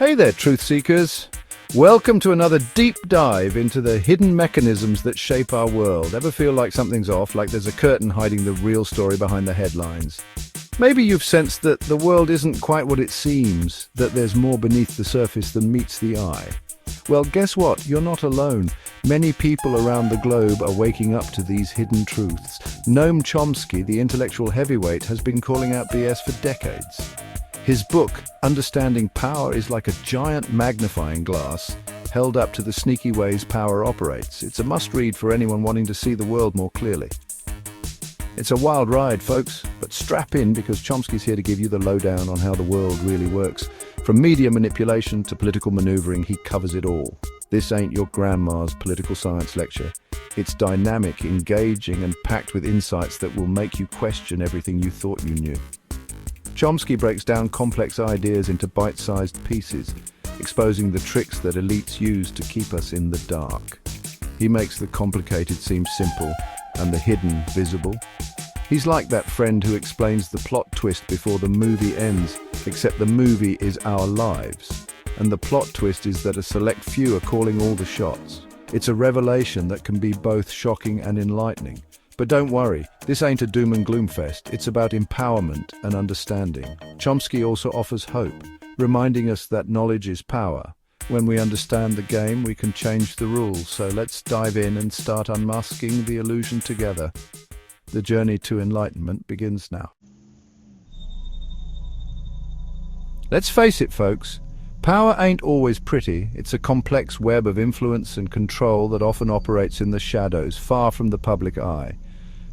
Hey there, truth seekers. Welcome to another deep dive into the hidden mechanisms that shape our world. Ever feel like something's off, like there's a curtain hiding the real story behind the headlines? Maybe you've sensed that the world isn't quite what it seems, that there's more beneath the surface than meets the eye. Well, guess what? You're not alone. Many people around the globe are waking up to these hidden truths. Noam Chomsky, the intellectual heavyweight, has been calling out BS for decades. His book, Understanding Power, is like a giant magnifying glass held up to the sneaky ways power operates. It's a must-read for anyone wanting to see the world more clearly. It's a wild ride, folks, but strap in because Chomsky's here to give you the lowdown on how the world really works. From media manipulation to political maneuvering, he covers it all. This ain't your grandma's political science lecture. It's dynamic, engaging, and packed with insights that will make you question everything you thought you knew. Chomsky breaks down complex ideas into bite-sized pieces, exposing the tricks that elites use to keep us in the dark. He makes the complicated seem simple and the hidden visible. He's like that friend who explains the plot twist before the movie ends, except the movie is our lives, and the plot twist is that a select few are calling all the shots. It's a revelation that can be both shocking and enlightening. But don't worry, this ain't a doom and gloom fest. It's about empowerment and understanding. Chomsky also offers hope, reminding us that knowledge is power. When we understand the game, we can change the rules. So let's dive in and start unmasking the illusion together. The journey to enlightenment begins now. Let's face it, folks. Power ain't always pretty. It's a complex web of influence and control that often operates in the shadows, far from the public eye.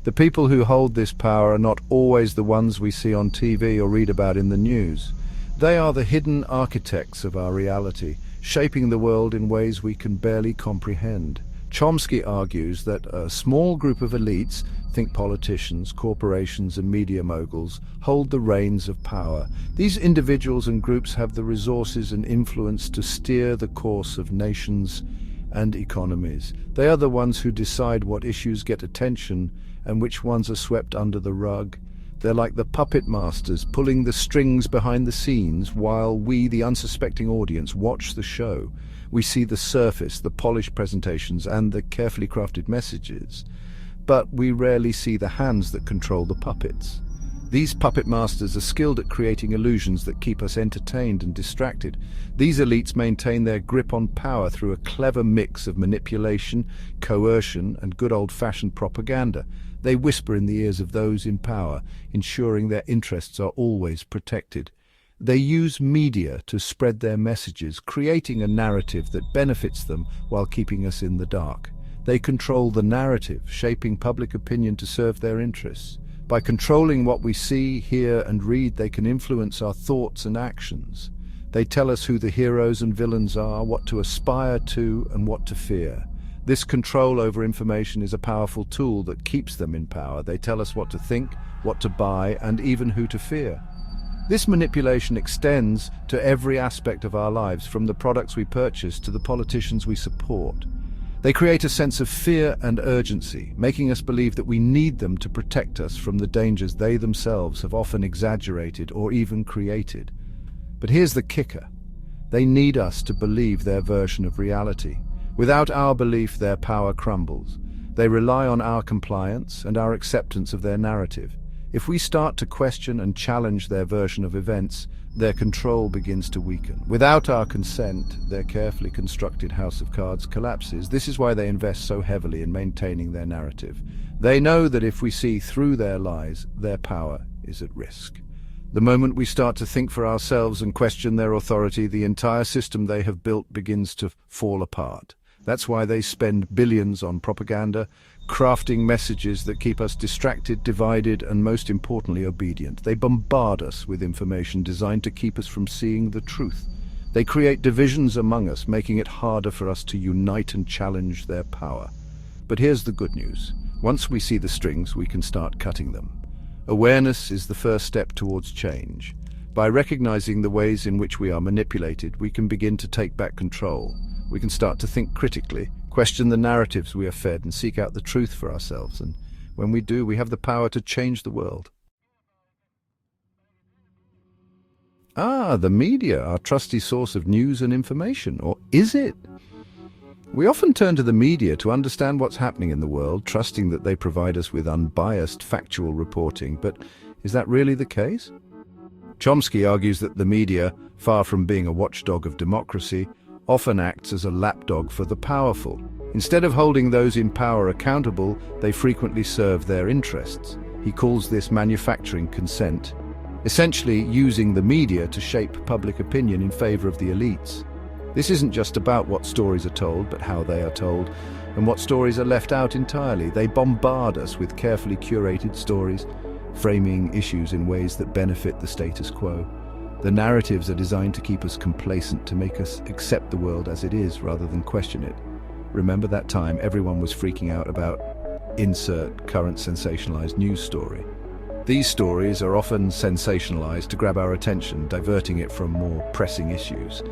The people who hold this power are not always the ones we see on TV or read about in the news. They are the hidden architects of our reality, shaping the world in ways we can barely comprehend. Chomsky argues that a small group of elites, think politicians, corporations and media moguls, hold the reins of power. These individuals and groups have the resources and influence to steer the course of nations and economies. They are the ones who decide what issues get attention and which ones are swept under the rug. They're like the puppet masters, pulling the strings behind the scenes while we, the unsuspecting audience, watch the show. We see the surface, the polished presentations, and the carefully crafted messages. But we rarely see the hands that control the puppets. These puppet masters are skilled at creating illusions that keep us entertained and distracted. These elites maintain their grip on power through a clever mix of manipulation, coercion, and good old-fashioned propaganda. They whisper in the ears of those in power, ensuring their interests are always protected. They use media to spread their messages, creating a narrative that benefits them while keeping us in the dark. They control the narrative, shaping public opinion to serve their interests. By controlling what we see, hear, and read, they can influence our thoughts and actions. They tell us who the heroes and villains are, what to aspire to, and what to fear. This control over information is a powerful tool that keeps them in power. They tell us what to think, what to buy, and even who to fear. This manipulation extends to every aspect of our lives, from the products we purchase to the politicians we support. They create a sense of fear and urgency, making us believe that we need them to protect us from the dangers they themselves have often exaggerated or even created. But here's the kicker. They need us to believe their version of reality. Without our belief, their power crumbles. They rely on our compliance and our acceptance of their narrative. If we start to question and challenge their version of events, their control begins to weaken. Without our consent, their carefully constructed house of cards collapses. This is why they invest so heavily in maintaining their narrative. They know that if we see through their lies, their power is at risk. The moment we start to think for ourselves and question their authority, the entire system they have built begins to fall apart. That's why they spend billions on propaganda, crafting messages that keep us distracted, divided, and most importantly, obedient. They bombard us with information designed to keep us from seeing the truth. They create divisions among us, making it harder for us to unite and challenge their power. But here's the good news. Once we see the strings, we can start cutting them. Awareness is the first step towards change. By recognizing the ways in which we are manipulated, we can begin to take back control. We can start to think critically, question the narratives we are fed, and seek out the truth for ourselves. And when we do, we have the power to change the world. Ah, the media, our trusty source of news and information. Or is it? We often turn to the media to understand what's happening in the world, trusting that they provide us with unbiased, factual reporting. But is that really the case? Chomsky argues that the media, far from being a watchdog of democracy, often acts as a lapdog for the powerful. Instead of holding those in power accountable, they frequently serve their interests. He calls this manufacturing consent, essentially using the media to shape public opinion in favor of the elites. This isn't just about what stories are told, but how they are told, and what stories are left out entirely. They bombard us with carefully curated stories, framing issues in ways that benefit the status quo. The narratives are designed to keep us complacent, to make us accept the world as it is rather than question it. Remember that time everyone was freaking out about insert current sensationalized news story. These stories are often sensationalized to grab our attention, diverting it from more pressing issues.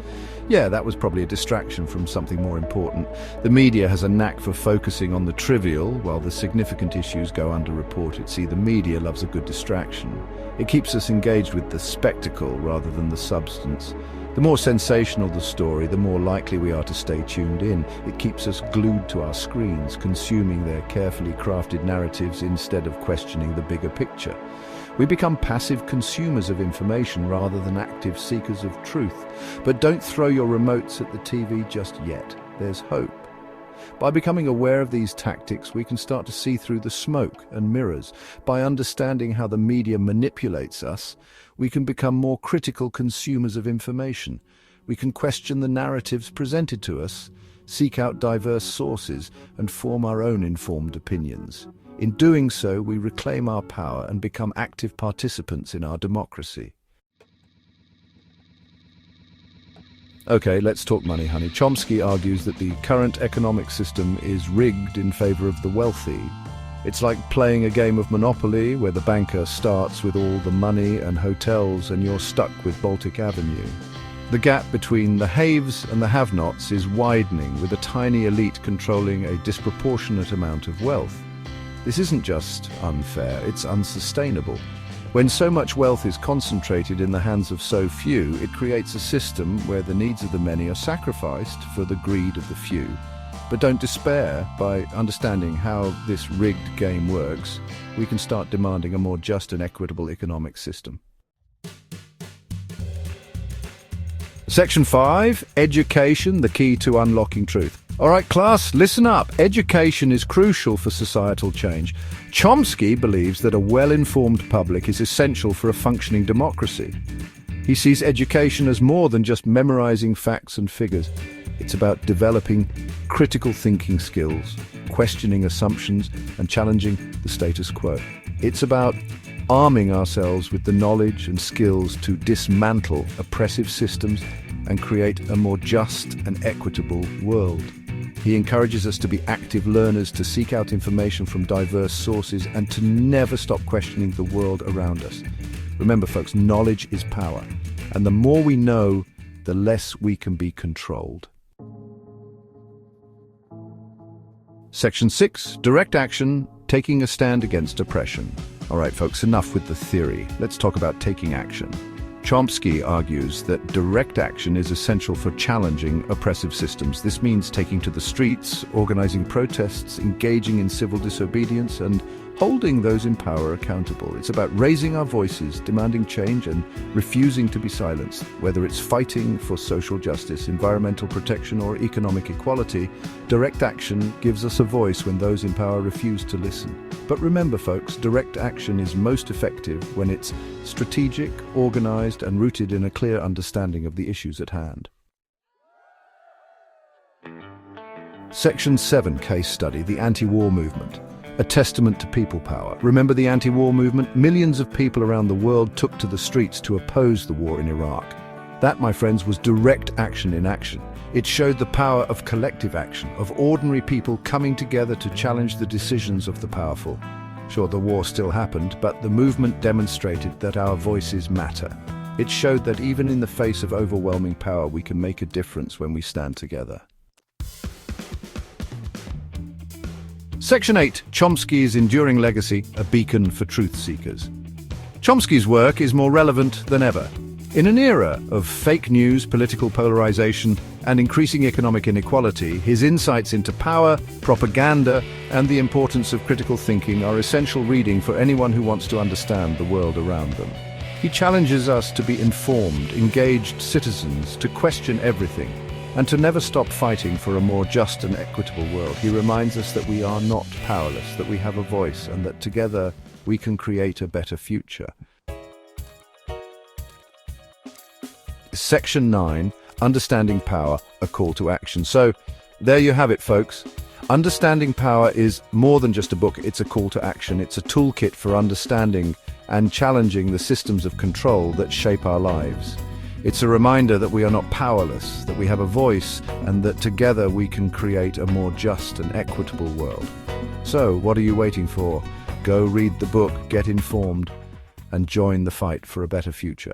Yeah, that was probably a distraction from something more important. The media has a knack for focusing on the trivial while the significant issues go underreported. See, the media loves a good distraction. It keeps us engaged with the spectacle rather than the substance. The more sensational the story, the more likely we are to stay tuned in. It keeps us glued to our screens, consuming their carefully crafted narratives instead of questioning the bigger picture. We become passive consumers of information rather than active seekers of truth. But don't throw your remotes at the TV just yet. There's hope. By becoming aware of these tactics, we can start to see through the smoke and mirrors. By understanding how the media manipulates us, we can become more critical consumers of information. We can question the narratives presented to us, seek out diverse sources, and form our own informed opinions. In doing so, we reclaim our power and become active participants in our democracy. Okay, let's talk money, honey. Chomsky argues that the current economic system is rigged in favor of the wealthy. It's like playing a game of Monopoly where the banker starts with all the money and hotels and you're stuck with Baltic Avenue. The gap between the haves and the have-nots is widening, with a tiny elite controlling a disproportionate amount of wealth. This isn't just unfair, it's unsustainable. When so much wealth is concentrated in the hands of so few, it creates a system where the needs of the many are sacrificed for the greed of the few. But don't despair. By understanding how this rigged game works, we can start demanding a more just and equitable economic system. Section 5, Education, the key to unlocking truth. All right, class, listen up. Education is crucial for societal change. Chomsky believes that a well-informed public is essential for a functioning democracy. He sees education as more than just memorizing facts and figures. It's about developing critical thinking skills, questioning assumptions, and challenging the status quo. It's about arming ourselves with the knowledge and skills to dismantle oppressive systems and create a more just and equitable world. He encourages us to be active learners, to seek out information from diverse sources, and to never stop questioning the world around us. Remember, folks, knowledge is power, and the more we know, the less we can be controlled. Section 6, Direct Action, Taking a Stand Against Oppression. All right, folks, enough with the theory. Let's talk about taking action. Chomsky argues that direct action is essential for challenging oppressive systems. This means taking to the streets, organizing protests, engaging in civil disobedience, and holding those in power accountable. It's about raising our voices, demanding change, and refusing to be silenced. Whether it's fighting for social justice, environmental protection, or economic equality, direct action gives us a voice when those in power refuse to listen. But remember, folks, direct action is most effective when it's strategic, organized, and rooted in a clear understanding of the issues at hand. Section 7, Case Study, the Anti-War Movement. A testament to people power. Remember the anti-war movement? Millions of people around the world took to the streets to oppose the war in Iraq. That, my friends, was direct action in action. It showed the power of collective action, of ordinary people coming together to challenge the decisions of the powerful. Sure, the war still happened, but the movement demonstrated that our voices matter. It showed that even in the face of overwhelming power, we can make a difference when we stand together. Section 8, Chomsky's Enduring Legacy, a beacon for truth seekers. Chomsky's work is more relevant than ever. In an era of fake news, political polarization, and increasing economic inequality, his insights into power, propaganda, and the importance of critical thinking are essential reading for anyone who wants to understand the world around them. He challenges us to be informed, engaged citizens, to question everything, and to never stop fighting for a more just and equitable world. He reminds us that we are not powerless, that we have a voice, and that together we can create a better future. Section 9, Understanding Power, a Call to Action. So, there you have it, folks. Understanding Power is more than just a book, it's a call to action. It's a toolkit for understanding and challenging the systems of control that shape our lives. It's a reminder that we are not powerless, that we have a voice, and that together we can create a more just and equitable world. So, what are you waiting for? Go read the book, get informed, and join the fight for a better future.